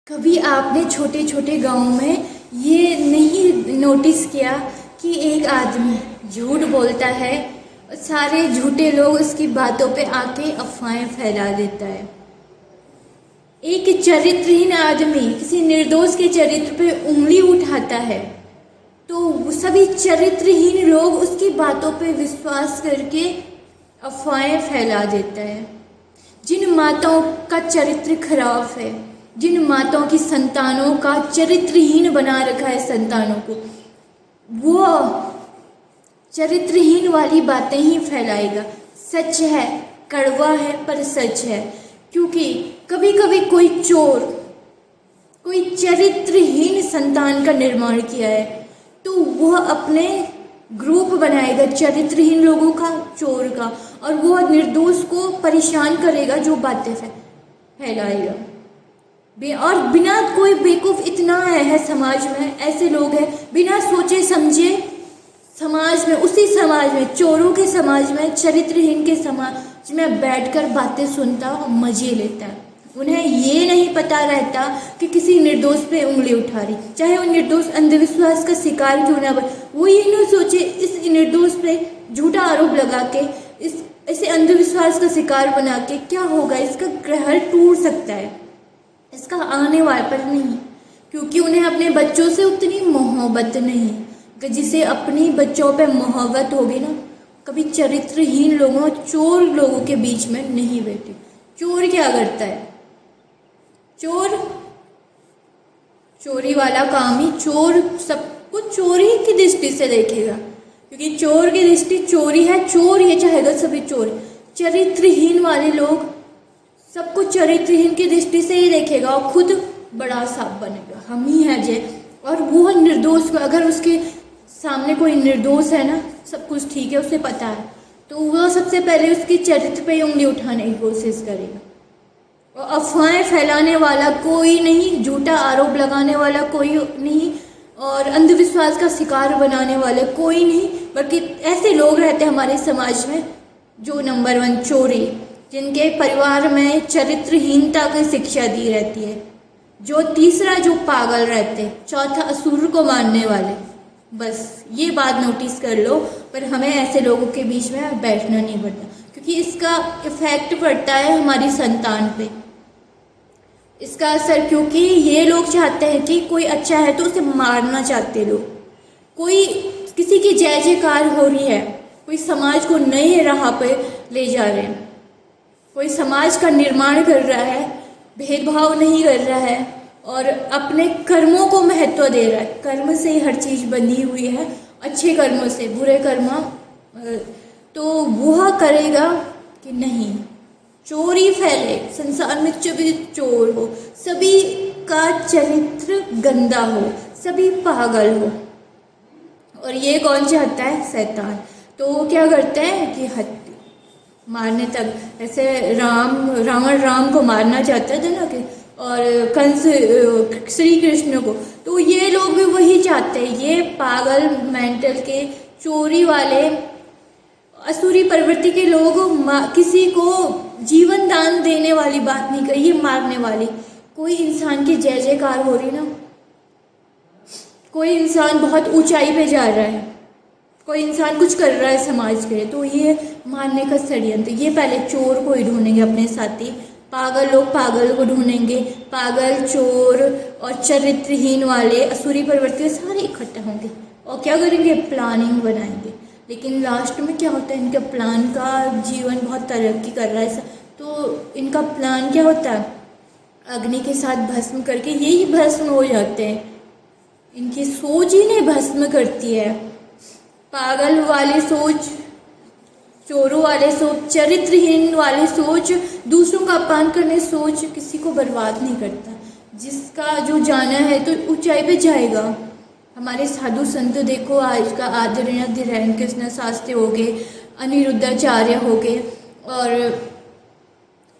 कभी आपने छोटे छोटे गाँव में ये नहीं नोटिस किया कि एक आदमी झूठ बोलता है और सारे झूठे लोग उसकी बातों पे आके अफवाहें फैला देता है। एक चरित्रहीन आदमी किसी निर्दोष के चरित्र पे उंगली उठाता है तो सभी चरित्रहीन लोग उसकी बातों पे विश्वास करके अफवाहें फैला देता है। जिन माताओं का चरित्र खराब है, जिन माताओं की संतानों का चरित्रहीन बना रखा है संतानों को, वो चरित्रहीन वाली बातें ही फैलाएगा। सच है, कड़वा है पर सच है। क्योंकि कभी कभी कोई चोर कोई चरित्रहीन संतान का निर्माण किया है तो वह अपने ग्रुप बनाएगा चरित्रहीन लोगों का, चोर का, और वह निर्दोष को परेशान करेगा जो बातें फैलाएगा। और बिना कोई बेवकूफ़ इतना है समाज में, ऐसे लोग हैं बिना सोचे समझे समाज में, उसी समाज में, चोरों के समाज में, चरित्रहीन के समाज में बैठकर बातें सुनता और मज़े लेता है। उन्हें ये नहीं पता रहता कि किसी निर्दोष पे उंगली उठा रही, चाहे वो निर्दोष अंधविश्वास का शिकार क्यों ना बने। वो ये नहीं सोचे इस निर्दोष पे झूठा आरोप लगा के इसे अंधविश्वास का शिकार बना के क्या होगा, इसका ग्रह टूट सकता है, इसका आने वाला पर नहीं। क्योंकि उन्हें अपने बच्चों से उतनी मोहब्बत नहीं कि जिसे अपनी बच्चों पे मोहब्बत होगी ना, कभी चरित्रहीन लोगों, चोर लोगों के बीच में नहीं बैठे। चोर क्या करता है? चोर चोरी वाला काम ही, चोर सब कुछ चोरी की दृष्टि से देखेगा, क्योंकि चोर की दृष्टि चोरी है, चोर ये चाहेगा सभी चोर। चरित्रहीन वाले लोग सब कुछ चरित्रहीन की दृष्टि से ही देखेगा और खुद बड़ा सांप बनेगा, हम ही हैं जय। और वो निर्दोष को, अगर उसके सामने कोई निर्दोष है ना, सब कुछ ठीक है, उसे पता है, तो वह सबसे पहले उसके चरित्र पे उंगली उठाने की कोशिश करेगा। और अफवाहें फैलाने वाला कोई नहीं, झूठा आरोप लगाने वाला कोई नहीं, और अंधविश्वास का शिकार बनाने वाले कोई नहीं, बल्कि ऐसे लोग रहते हैं हमारे समाज में जो नंबर 1 चोरी, जिनके परिवार में चरित्रहीनता की शिक्षा दी रहती है, जो तीसरा जो पागल रहते, चौथा असुर को मानने वाले। बस ये बात नोटिस कर लो, पर हमें ऐसे लोगों के बीच में बैठना नहीं पड़ता, क्योंकि इसका इफेक्ट पड़ता है हमारी संतान पे, इसका असर। क्योंकि ये लोग चाहते हैं कि कोई अच्छा है तो उसे मारना चाहते लोग, कोई किसी की जय जयकार हो रही है, कोई समाज को नए राह पे ले जा रहे हैं, कोई समाज का निर्माण कर रहा है, भेदभाव नहीं कर रहा है और अपने कर्मों को महत्व दे रहा है। कर्म से ही हर चीज़ बनी हुई है, अच्छे कर्मों से, बुरे कर्म तो वह करेगा कि नहीं, चोरी फैले संसार में, सभी चोर हो, सभी का चरित्र गंदा हो, सभी पागल हो। और ये कौन चाहता है? शैतान। तो वो क्या करते हैं कि मारने तक, ऐसे रावण राम को मारना चाहता था ना, कि और कंस श्री कृष्ण को, तो ये लोग भी वही चाहते हैं। ये पागल मेंटल के चोरी वाले असुरी प्रवृत्ति के लोग किसी को जीवन दान देने वाली बात नहीं कही, ये मारने वाली। कोई इंसान की जय जयकार हो रही ना, कोई इंसान बहुत ऊंचाई पे जा रहा है, कोई इंसान कुछ कर रहा है समाज के लिए, तो ये मारने का षड्यंत्र। ये पहले चोर को ही ढूंढेंगे अपने साथी, पागल लोग पागल को ढूंढेंगे, पागल, चोर और चरित्रहीन वाले असुरी प्रवृत्ति सारे इकट्ठा होंगे और क्या करेंगे? प्लानिंग बनाएंगे। लेकिन लास्ट में क्या होता है? इनका प्लान का जीवन बहुत तरक्की कर रहा है, तो इनका प्लान क्या होता है? अग्नि के साथ भस्म करके यही भस्म हो जाते हैं। इनकी सोच ही नहीं भस्म करती है। पागल वाली सोच, चोरों वाले सोच, चरित्रहीन वाली सोच, दूसरों का अपमान करने सोच किसी को बर्बाद नहीं करता। जिसका जो जाना है तो ऊंचाई पे जाएगा। हमारे साधु संत देखो, आज का आदरणीय धीरेन्द्र कृष्ण शास्त्री हो गए, अनिरुद्धाचार्य हो गए और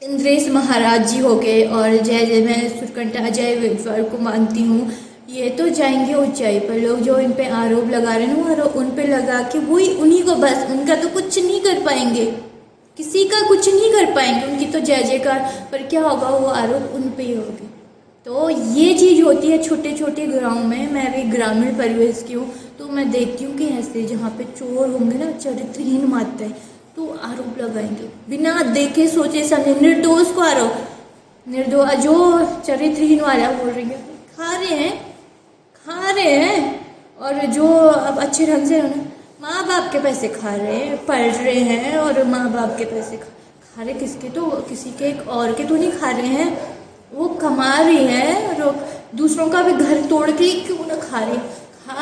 इंद्रेश महाराज जी हो गए, और जय जय, मैं सुरकंठा अजय विद्वार को मानती हूँ, ये तो जाएंगे ऊंचाई पर। लोग जो इन पे आरोप लगा रहे हैं ना, उन पे लगा के वही उन्हीं को, बस उनका तो कुछ नहीं कर पाएंगे, किसी का कुछ नहीं कर पाएंगे, उनकी तो जय जयकार, पर क्या होगा? वो आरोप उन पे ही होगी। तो ये चीज़ होती है छोटे छोटे गाँव में। मैं भी ग्रामीण परिवेश की हूँ, तो मैं देखती हूँ कि ऐसे जहाँ पे चोर होंगे ना, चरित्रहीन मात्रा है, तो आरोप लगाएंगे बिना देखे सोचे समझे, निर्दोष को आरोप। निर्दोष जो चरित्रहीन वाला बोल रही है, खा रहे हैं। और जो अब अच्छे ढंग से है ना, माँ बाप के पैसे खा रहे हैं, पढ़ रहे हैं, और माँ बाप के पैसे खा रहे किसके, तो किसी के एक और के तो नहीं खा रहे हैं, वो कमा रही है और दूसरों का भी घर तोड़ के ही क्यों ना खा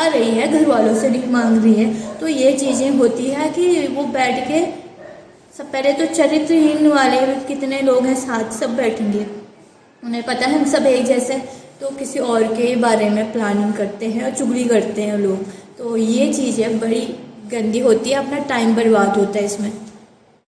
रही है, घर वालों से नहीं मांग रही है। तो ये चीज़ें होती है कि वो बैठ के सब, पहले तो चरित्रहीन वाले कितने लोग हैं साथ, सब बैठेंगे, उन्हें पता है हम सब एक जैसे, तो किसी और के बारे में प्लानिंग करते हैं और चुगली करते हैं लोग। तो ये चीज़ें बड़ी गंदी होती है, अपना टाइम बर्बाद होता है इसमें।